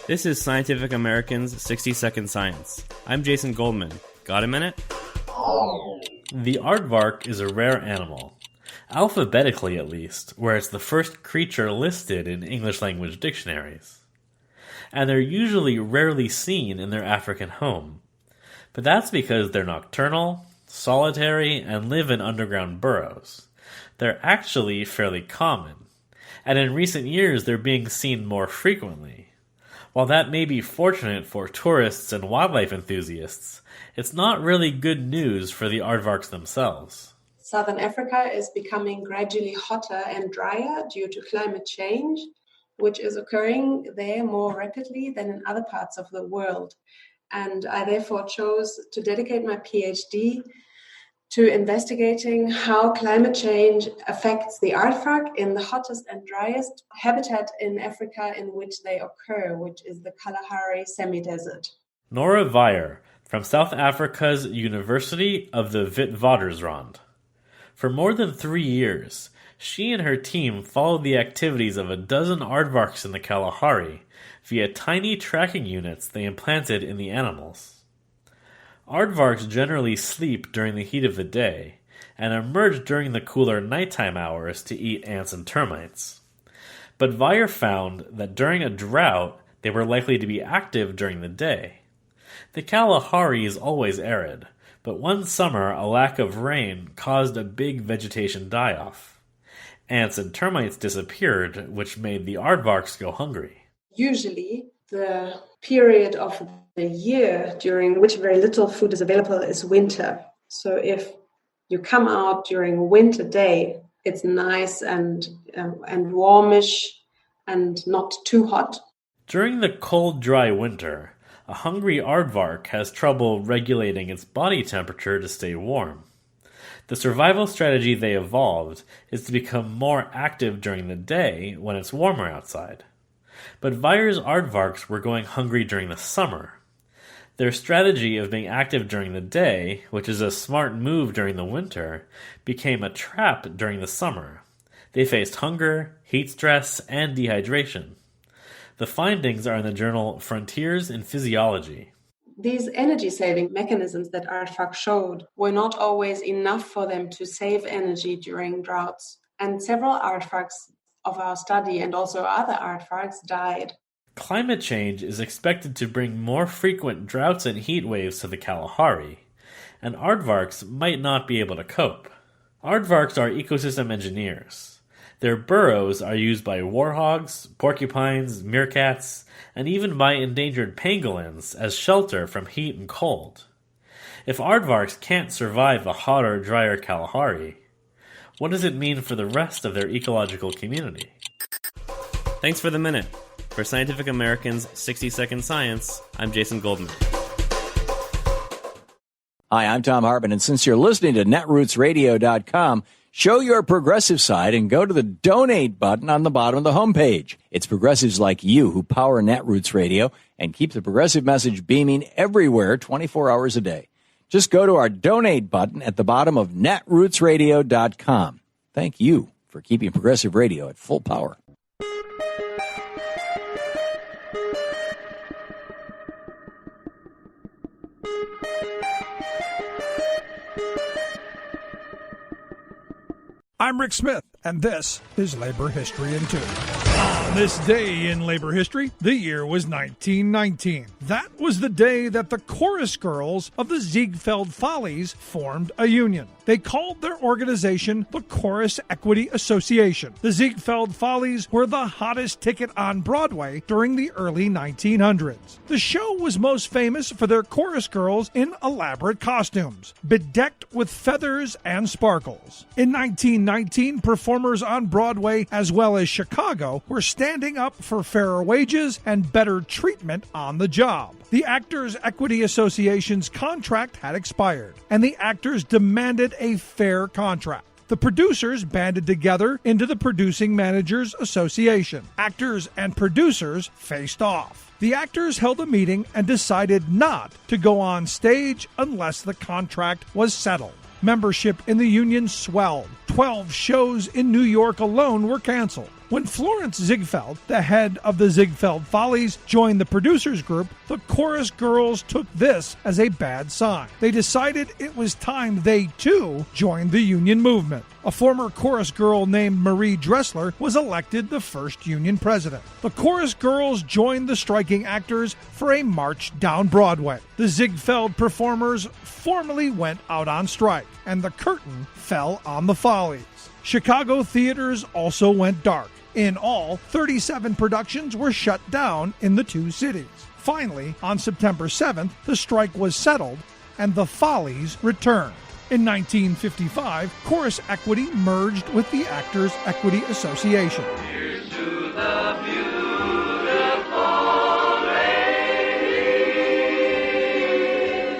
This is Scientific American's 60-Second Science. I'm Jason Goldman. Got a minute? The aardvark is a rare animal, alphabetically at least, where it's the first creature listed in English-language dictionaries. And they're usually rarely seen in their African home. But that's because they're nocturnal, solitary, and live in underground burrows. They're actually fairly common, and in recent years they're being seen more frequently. While that may be fortunate for tourists and wildlife enthusiasts, it's not really good news for the aardvarks themselves. Southern Africa is becoming gradually hotter and drier due to climate change, which is occurring there more rapidly than in other parts of the world. And I therefore chose to dedicate my PhD to investigating how climate change affects the aardvark in the hottest and driest habitat in Africa in which they occur, which is the Kalahari semi-desert. Nora Weyer, from South Africa's University of the Witwatersrand. For more than 3 years, she and her team followed the activities of a dozen aardvarks in the Kalahari via tiny tracking units they implanted in the animals. Aardvarks generally sleep during the heat of the day and emerge during the cooler nighttime hours to eat ants and termites. But Weyer found that during a drought, they were likely to be active during the day. The Kalahari is always arid, but one summer a lack of rain caused a big vegetation die-off. Ants and termites disappeared, which made the aardvarks go hungry. Usually, the period of the year during which very little food is available is winter. So if you come out during winter day, it's nice and warmish and not too hot. During the cold, dry winter, A hungry aardvark has trouble regulating its body temperature to stay warm. The survival strategy they evolved is to become more active during the day when it's warmer outside. But Weier's aardvarks were going hungry during the summer. Their strategy of being active during the day, which is a smart move during the winter, became a trap during the summer. They faced hunger, heat stress, and dehydration. The findings are in the journal Frontiers in Physiology. These energy-saving mechanisms that aardvarks showed were not always enough for them to save energy during droughts. And several aardvarks of our study and also other aardvarks died. Climate change is expected to bring more frequent droughts and heat waves to the Kalahari, and aardvarks might not be able to cope. Aardvarks are ecosystem engineers. Their burrows are used by warhogs, porcupines, meerkats, and even by endangered pangolins as shelter from heat and cold. If aardvarks can't survive a hotter, drier Kalahari, what does it mean for the rest of their ecological community? Thanks for the minute. For Scientific American's 60-Second Science, I'm Jason Goldman. Hi, I'm Tom Hartman, and since you're listening to netrootsradio.com, show your progressive side and go to the donate button on the bottom of the homepage. It's progressives like you who power Netroots Radio and keep the progressive message beaming everywhere 24 hours a day. Just go to our donate button at the bottom of netrootsradio.com. Thank you for keeping progressive radio at full power. I'm Rick Smith, and this is Labor History in 2. On this day in labor history, the year was 1919. That was the day that the chorus girls of the Ziegfeld Follies formed a union. They called their organization the Chorus Equity Association. The Ziegfeld Follies were the hottest ticket on Broadway during the early 1900s. The show was most famous for their chorus girls in elaborate costumes, bedecked with feathers and sparkles. In 1919, performers on Broadway as well as Chicago were standing up for fairer wages and better treatment on the job. The Actors Equity Association's contract had expired, and the actors demanded a fair contract. The producers banded together into the Producing Managers Association. Actors and producers faced off. The actors held a meeting and decided not to go on stage unless the contract was settled. Membership in the union swelled. 12 shows in New York alone were canceled. When Florence Ziegfeld, the head of the Ziegfeld Follies, joined the producers group, the chorus girls took this as a bad sign. They decided it was time they, too, joined the union movement. A former chorus girl named Marie Dressler was elected the first union president. The chorus girls joined the striking actors for a march down Broadway. The Ziegfeld performers formally went out on strike, and the curtain fell on the Follies. Chicago theaters also went dark. In all, 37 productions were shut down in the two cities. Finally, on September 7th, the strike was settled and the Follies returned. In 1955, Chorus Equity merged with the Actors Equity Association. Here's to the beautiful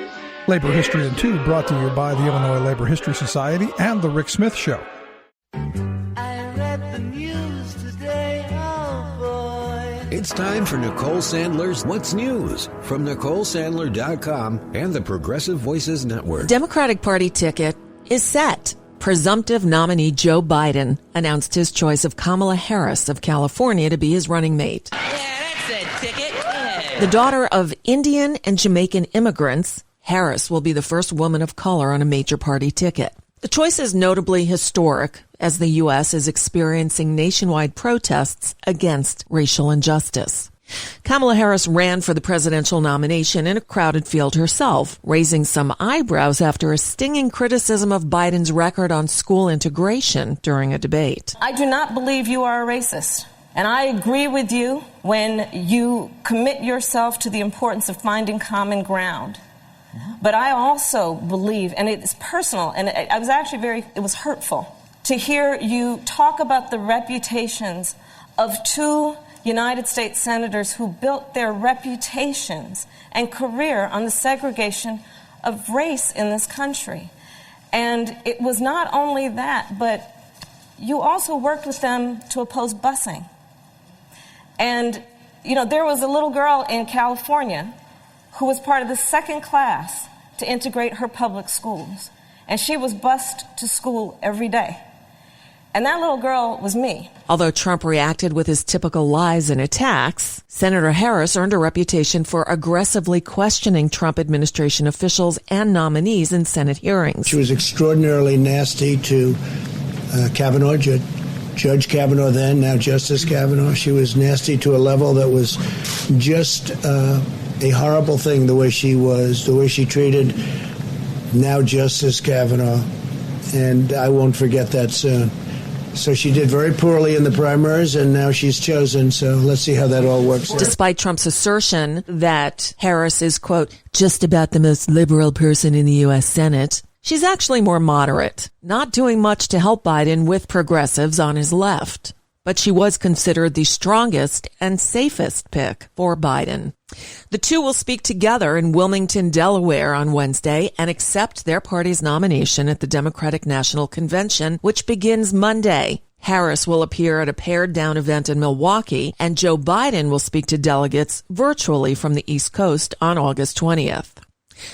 ladies. Labor History in 2 brought to you by the Illinois Labor History Society and The Rick Smith Show. It's time for Nicole Sandler's What's News from NicoleSandler.com and the Progressive Voices Network. Democratic Party ticket is set. Presumptive nominee Joe Biden announced his choice of Kamala Harris of California to be his running mate. Yeah, that's a ticket. Yeah. The daughter of Indian and Jamaican immigrants, Harris will be the first woman of color on a major party ticket. The choice is notably historic as the U.S. is experiencing nationwide protests against racial injustice. Kamala Harris ran for the presidential nomination in a crowded field herself, raising some eyebrows after a stinging criticism of Biden's record on school integration during a debate. I do not believe you are a racist. And I agree with you when you commit yourself to the importance of finding common ground. But I also believe, and it's personal, and I was actually it was hurtful to hear you talk about the reputations of two United States senators who built their reputations and career on the segregation of race in this country. And it was not only that, but you also worked with them to oppose busing. And, there was a little girl in California who was part of the second class to integrate her public schools. And she was bused to school every day. And that little girl was me. Although Trump reacted with his typical lies and attacks, Senator Harris earned a reputation for aggressively questioning Trump administration officials and nominees in Senate hearings. She was extraordinarily nasty to Kavanaugh, Judge Kavanaugh then, now Justice Kavanaugh. She was nasty to a level that was just a horrible thing, the way she treated now Justice Kavanaugh. And I won't forget that soon. So she did very poorly in the primaries, and now she's chosen. So let's see how that all works out. Despite Trump's assertion that Harris is, quote, just about the most liberal person in the U.S. Senate, she's actually more moderate, not doing much to help Biden with progressives on his left. But she was considered the strongest and safest pick for Biden. The two will speak together in Wilmington, Delaware on Wednesday and accept their party's nomination at the Democratic National Convention, which begins Monday. Harris will appear at a pared-down event in Milwaukee, and Joe Biden will speak to delegates virtually from the East Coast on August 20th.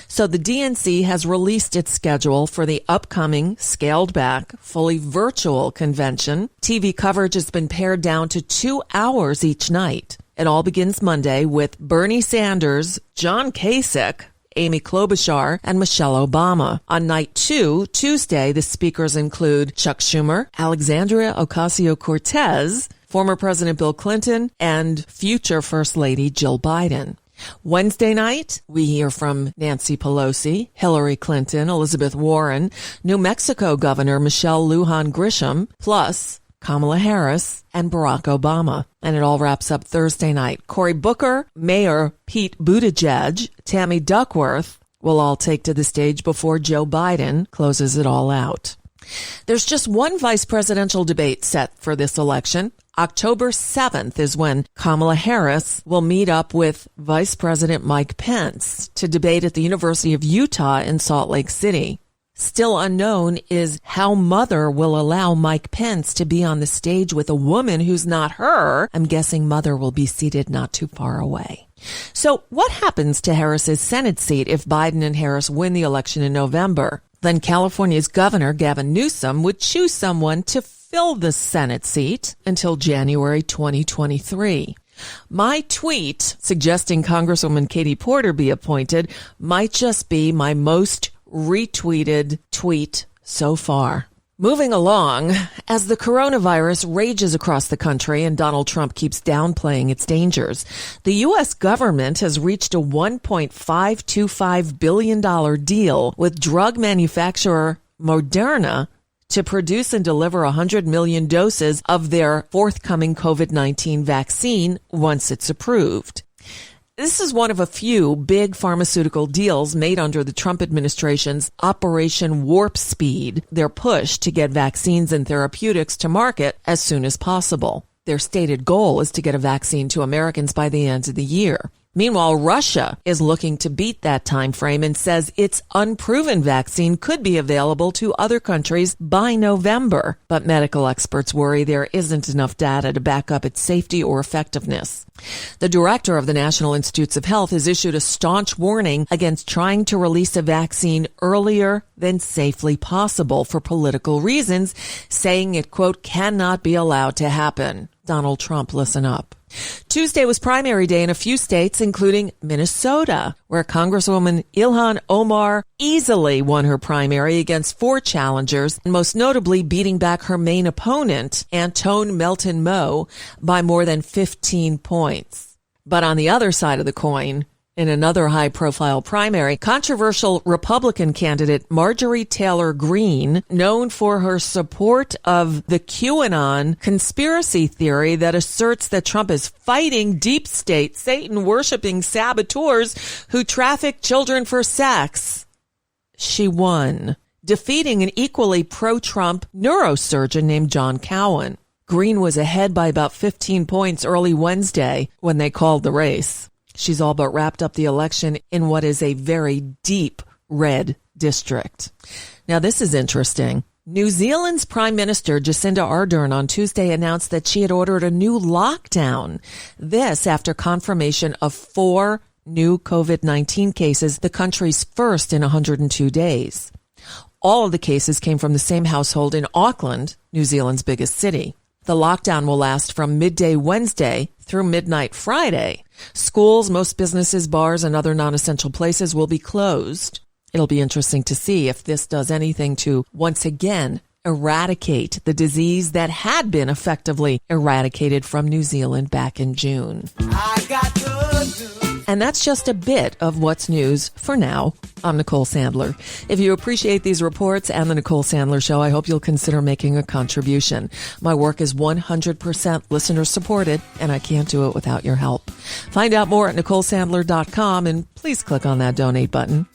So the DNC has released its schedule for the upcoming, scaled-back, fully virtual convention. TV coverage has been pared down to 2 hours each night. It all begins Monday with Bernie Sanders, John Kasich, Amy Klobuchar, and Michelle Obama. On night 2, Tuesday, the speakers include Chuck Schumer, Alexandria Ocasio-Cortez, former President Bill Clinton, and future First Lady Jill Biden. Wednesday night, we hear from Nancy Pelosi, Hillary Clinton, Elizabeth Warren, New Mexico Governor Michelle Lujan Grisham, plus Kamala Harris and Barack Obama. And it all wraps up Thursday night. Cory Booker, Mayor Pete Buttigieg, Tammy Duckworth will all take to the stage before Joe Biden closes it all out. There's just one vice presidential debate set for this election. October 7th is when Kamala Harris will meet up with Vice President Mike Pence to debate at the University of Utah in Salt Lake City. Still unknown is how Mother will allow Mike Pence to be on the stage with a woman who's not her. I'm guessing Mother will be seated not too far away. So what happens to Harris's Senate seat if Biden and Harris win the election in November? Then California's Governor Gavin Newsom would choose someone to fill the Senate seat until January 2023. My tweet suggesting Congresswoman Katie Porter be appointed might just be my most retweeted tweet so far. Moving along, as the coronavirus rages across the country and Donald Trump keeps downplaying its dangers, the U.S. government has reached a $1.525 billion deal with drug manufacturer Moderna to produce and deliver 100 million doses of their forthcoming COVID-19 vaccine once it's approved. This is one of a few big pharmaceutical deals made under the Trump administration's Operation Warp Speed, their push to get vaccines and therapeutics to market as soon as possible. Their stated goal is to get a vaccine to Americans by the end of the year. Meanwhile, Russia is looking to beat that time frame and says its unproven vaccine could be available to other countries by November. But medical experts worry there isn't enough data to back up its safety or effectiveness. The director of the National Institutes of Health has issued a staunch warning against trying to release a vaccine earlier than safely possible for political reasons, saying it, quote, cannot be allowed to happen. Donald Trump, listen up. Tuesday was primary day in a few states, including Minnesota, where Congresswoman Ilhan Omar easily won her primary against 4 challengers, most notably beating back her main opponent, Antone Melton Moe, by more than 15 points. But on the other side of the coin, in another high-profile primary, controversial Republican candidate Marjorie Taylor Greene, known for her support of the QAnon conspiracy theory that asserts that Trump is fighting deep state, Satan-worshiping saboteurs who traffic children for sex. She won, defeating an equally pro-Trump neurosurgeon named John Cowan. Green was ahead by about 15 points early Wednesday when they called the race. She's all but wrapped up the election in what is a very deep red district. Now, this is interesting. New Zealand's Prime Minister Jacinda Ardern on Tuesday announced that she had ordered a new lockdown. This after confirmation of 4 new COVID-19 cases, the country's first in 102 days. All of the cases came from the same household in Auckland, New Zealand's biggest city. The lockdown will last from midday Wednesday through midnight Friday. Schools, most businesses, bars, and other non-essential places will be closed. It'll be interesting to see if this does anything to, once again, eradicate the disease that had been effectively eradicated from New Zealand back in June. And that's just a bit of what's news for now. I'm Nicole Sandler. If you appreciate these reports and the Nicole Sandler Show, I hope you'll consider making a contribution. My work is 100% listener supported, and I can't do it without your help. Find out more at NicoleSandler.com, and please click on that donate button.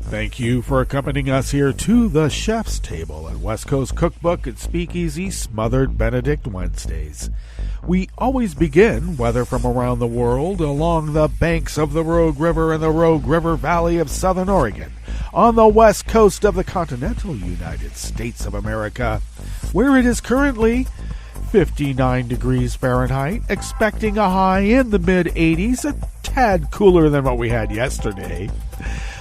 Thank you for accompanying us here to the chef's table at West Coast Cookbook and Speakeasy Smothered Benedict Wednesdays. We always begin weather from around the world along the banks of the Rogue River and the Rogue River Valley of Southern Oregon, on the west coast of the continental United States of America, where it is currently 59 degrees Fahrenheit, expecting a high in the mid-80s, a tad cooler than what we had yesterday.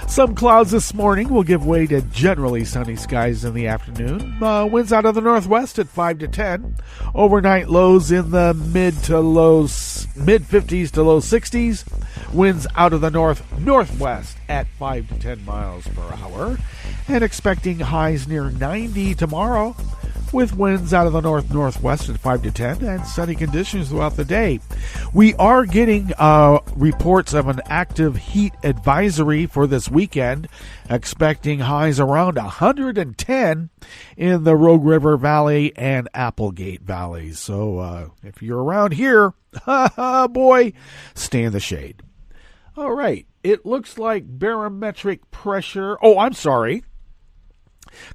Some clouds this morning will give way to generally sunny skies in the afternoon. Winds out of the northwest at 5 to 10. Overnight lows in the mid-50s to low 60s. Winds out of the northwest at 5 to 10 miles per hour. And expecting highs near 90 tomorrow, with winds out of the northwest at 5 to 10 and sunny conditions throughout the day. We are getting reports of an active heat advisory for this weekend, expecting highs around 110 in the Rogue River Valley and Applegate Valleys. So if you're around here, boy, stay in the shade. All right, it looks like barometric pressure.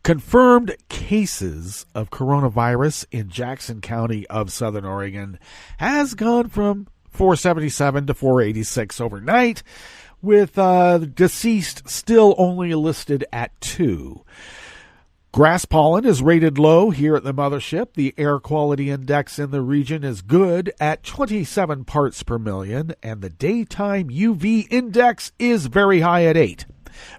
Confirmed cases of coronavirus in Jackson County of Southern Oregon has gone from 477 to 486 overnight, with deceased still only listed at 2. Grass pollen is rated low here at the mothership. The air quality index in the region is good at 27 parts per million, and the daytime UV index is very high at 8.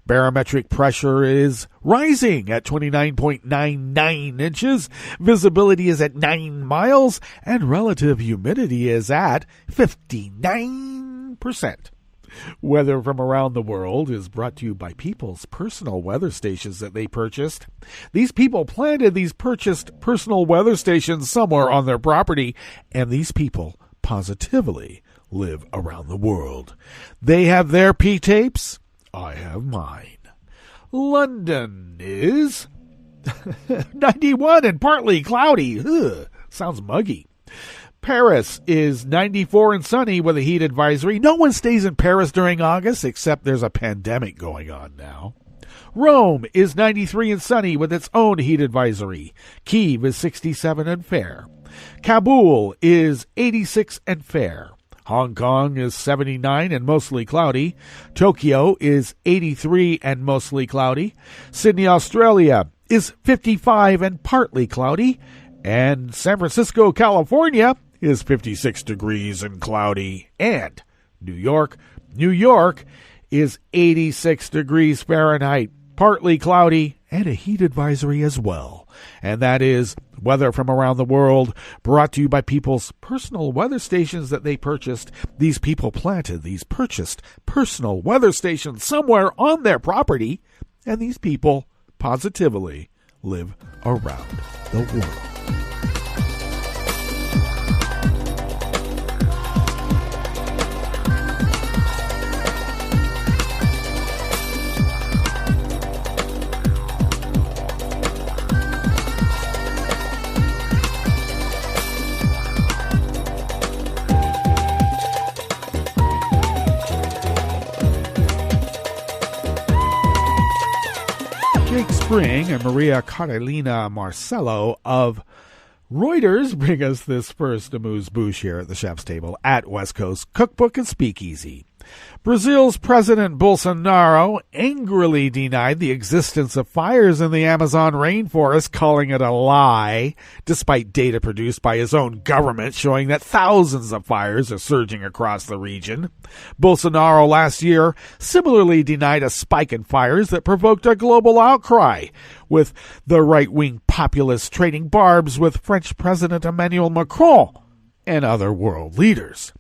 Barometric pressure is rising at 29.99 inches. Visibility is at 9 miles, and relative humidity is at 59%. Weather from around the world is brought to you by people's personal weather stations that they purchased. These people planted these purchased personal weather stations somewhere on their property, and these people positively live around the world. They have their P-tapes. I have mine. London is 91 and partly cloudy. Ugh, sounds muggy. Paris is 94 and sunny with a heat advisory. No one stays in Paris during August except there's a pandemic going on now. Rome is 93 and sunny with its own heat advisory. Kyiv is 67 and fair. Kabul is 86 and fair. Hong Kong is 79 and mostly cloudy. Tokyo is 83 and mostly cloudy. Sydney, Australia is 55 and partly cloudy. And San Francisco, California is 56 degrees and cloudy. And New York is 86 degrees Fahrenheit, partly cloudy, and a heat advisory as well. And that is weather from around the world, brought to you by people's personal weather stations that they purchased. These people planted these purchased personal weather stations somewhere on their property, and these people positively live around the world. Spring and Maria Carolina Marcelo of Reuters bring us this first amuse-bouche here at the chef's table at West Coast Cookbook and Speakeasy. Brazil's President Bolsonaro angrily denied the existence of fires in the Amazon rainforest, calling it a lie, despite data produced by his own government showing that thousands of fires are surging across the region. Bolsonaro last year similarly denied a spike in fires that provoked a global outcry, with the right-wing populists trading barbs with French President Emmanuel Macron and other world leaders.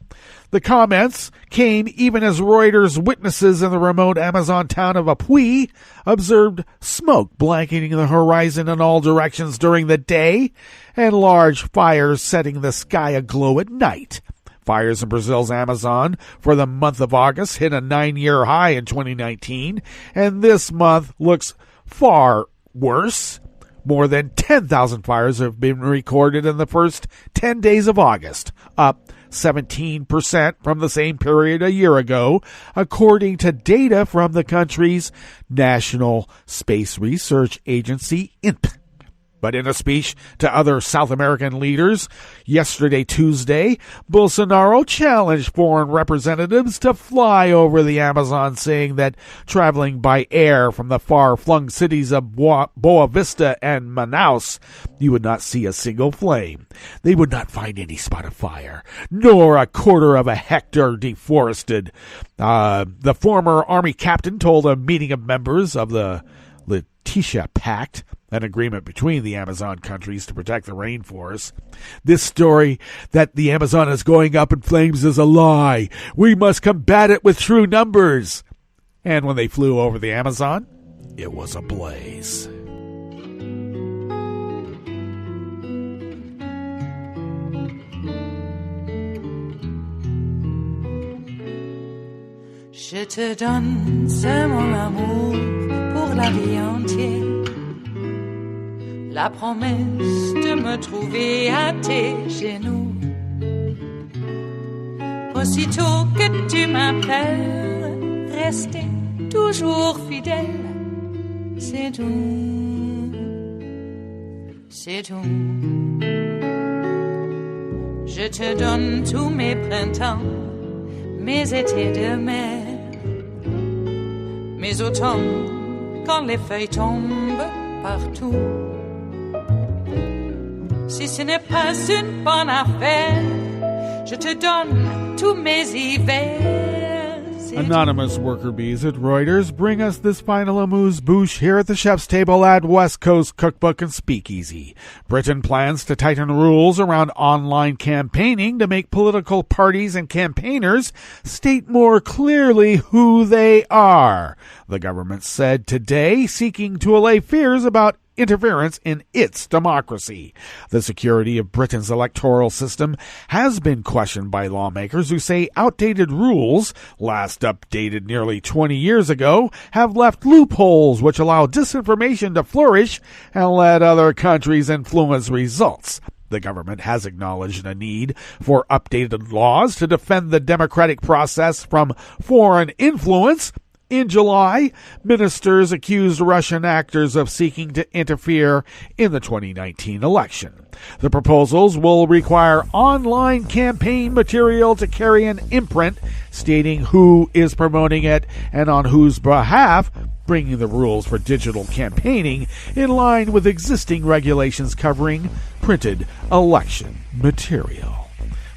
The comments came even as Reuters witnesses in the remote Amazon town of Appétit observed smoke blanketing the horizon in all directions during the day and large fires setting the sky aglow at night. Fires in Brazil's Amazon for the month of August hit a 9-year high in 2019, and this month looks far worse. More than 10,000 fires have been recorded in the first 10 days of August, up 17% from the same period a year ago, according to data from the country's National Space Research Agency, INP. But in a speech to other South American leaders yesterday, Tuesday, Bolsonaro challenged foreign representatives to fly over the Amazon, saying that traveling by air from the far-flung cities of Boa Vista and Manaus, you would not see a single flame. They would not find any spot of fire, nor a quarter of a hectare deforested. The former army captain told a meeting of members of the Leticia Pact, an agreement between the Amazon countries to protect the rainforest. This story that the Amazon is going up in flames is a lie. We must combat it with true numbers. And when they flew over the Amazon, it was ablaze. Je te donne ce mon amour pour la vie entière. La promesse de me trouver à tes genoux. Aussitôt que tu m'appelles, rester toujours fidèle. C'est tout, c'est tout. Je te donne tous mes printemps, mes étés de mer, mes automnes quand les feuilles tombent partout. Si ce n'est pas une bonne affaire, je te donne tous mes hivers. Anonymous worker bees at Reuters bring us this final amuse-bouche here at the chef's table at West Coast Cookbook and Speakeasy. Britain plans to tighten rules around online campaigning to make political parties and campaigners state more clearly who they are, the government said today, seeking to allay fears about interference in its democracy. The security of Britain's electoral system has been questioned by lawmakers who say outdated rules, last updated nearly 20 years ago, have left loopholes which allow disinformation to flourish and let other countries influence results. The government has acknowledged a need for updated laws to defend the democratic process from foreign influence. In July, ministers accused Russian actors of seeking to interfere in the 2019 election. The proposals will require online campaign material to carry an imprint stating who is promoting it and on whose behalf, bringing the rules for digital campaigning in line with existing regulations covering printed election material.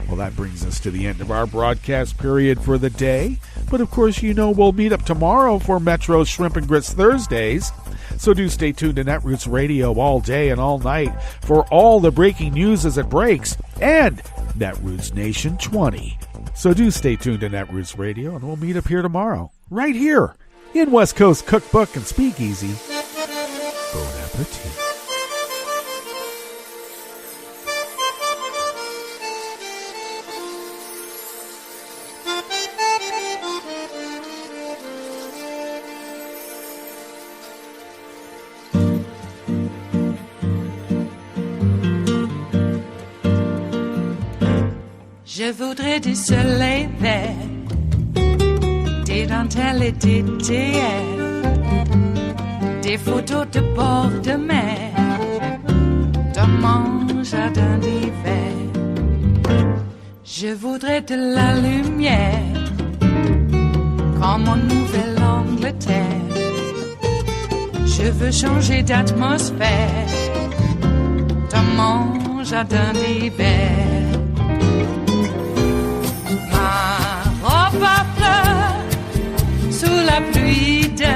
Well, that brings us to the end of our broadcast period for the day. But, of course, you know we'll meet up tomorrow for Metro Shrimp and Grits Thursdays. So do stay tuned to Netroots Radio all day and all night for all the breaking news as it breaks and Netroots Nation 20. So do stay tuned to Netroots Radio, and we'll meet up here tomorrow, right here in West Coast Cookbook and Speakeasy. Bon appetit. Je voudrais du soleil vert, des dentelles et des théières, des photos de bord de mer dans mon jardin d'hiver. Je voudrais de la lumière comme en Nouvelle-Angleterre. Je veux changer d'atmosphère dans mon jardin d'hiver. Ma robe à fleurs sous la pluie de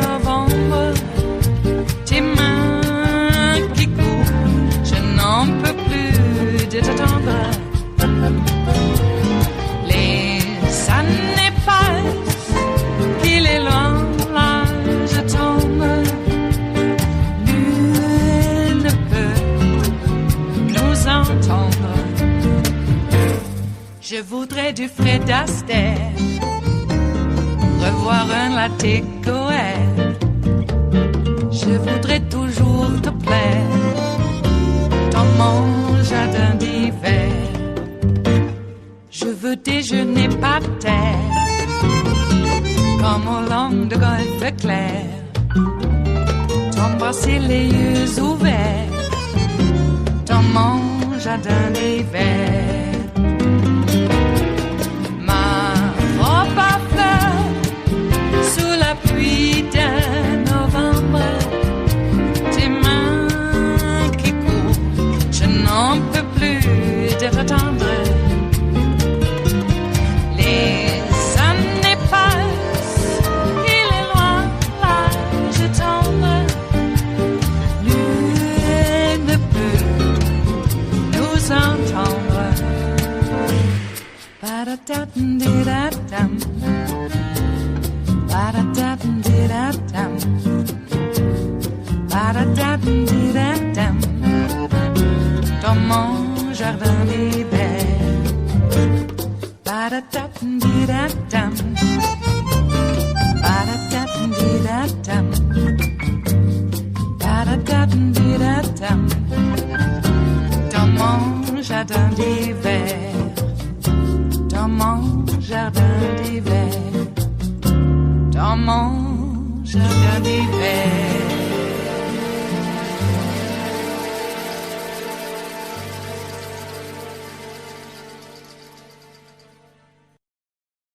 novembre, tes mains qui courent, je n'en peux plus de t'attendre. Les années passent, qu'il est loin, là je tombe. Nul ne peut nous entendre. Je voudrais du Fred Astaire, revoir un latte Goël. Je voudrais toujours te plaire dans mon jardin d'hiver. Je veux déjeuner par terre comme au long de golfe clair, t'embrasser les yeux ouverts dans mon jardin d'hiver. Ma robe à fleurs sous la pluie de novembre, tes mains qui courent, je n'en peux plus de t'attendre. Les années passent, il est loin, là je tombe. Nul ne peut nous entendre. Ba-da-da-dum-di-da-dum, ba-da-da-dum-di-da-dum, ba-da-da-dum-di-da-dum, dans mon jardin d'hiver. Ba-da-da-dum-di-da-dum, ba-da-da-dum-di-da-dum, ba-da-da-dum-di-da-dum, dans mon jardin d'hiver. Dans mon jardin d'hiver, dans mon jardin d'hiver.